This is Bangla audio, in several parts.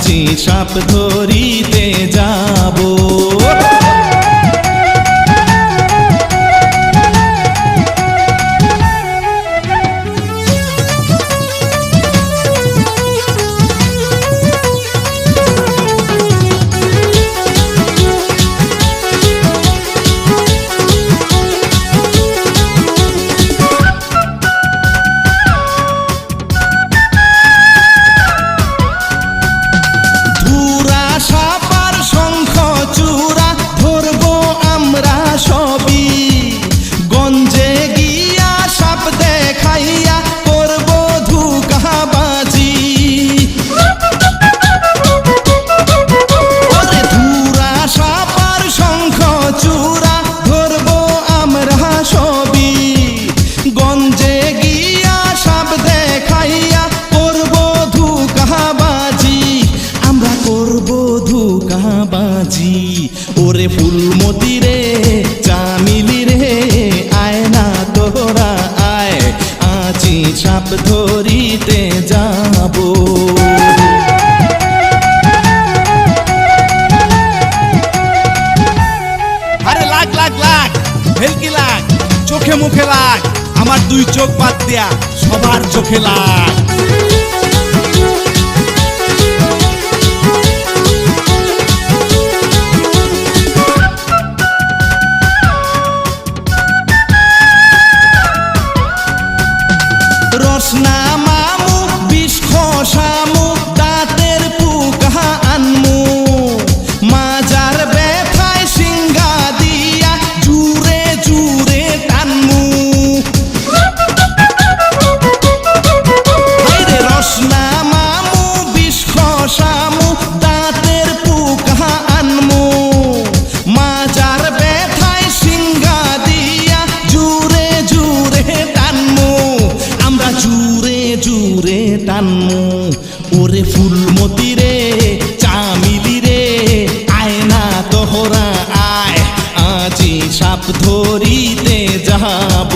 আজি সাপ ধরিতে যাব। ওরে ফুলমতি রে চামিলি রে আয় না তোরা আয় আজি সাপ ধরিতে যাব। আরে লাগ লাগ লাগ ভেলকি লাগ চোখে মুখে লাগ আমার দুই চোখ বাদ দিয়া সবার চোখে লাগ। রসনা মামু বিষ খসামু দাঁতের পুকা আনমু মাজার ব্যথায় সিংহা দিয়া জুরে জুরে টানমু। রসনা মামু বিষ খসামু দাঁতের পুকা আনমু মাজার ব্যথায় সিংহা দিয়া জুরে জুরে টানমু আমরা জুরে জুরে টানমু। ওরে ফুলমতি রে চামিলি রে আয় না তোহরা আয় আজি সাপ ধরিতে যাব।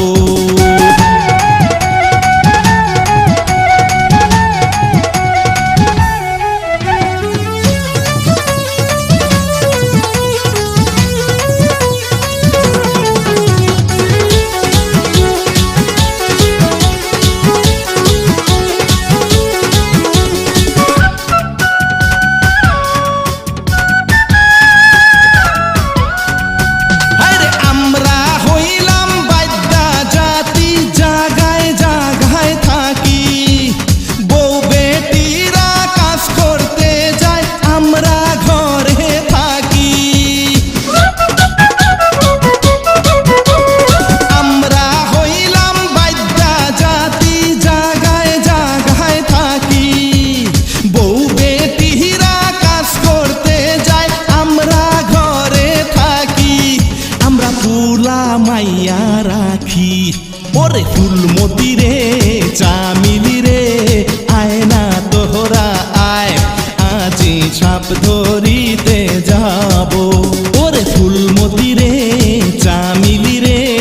মাইয়া রাখি ওরে ফুলমতি রে চামিলি রে আয় না তোহরা আয় আজি সাপ ধরিতে যাব।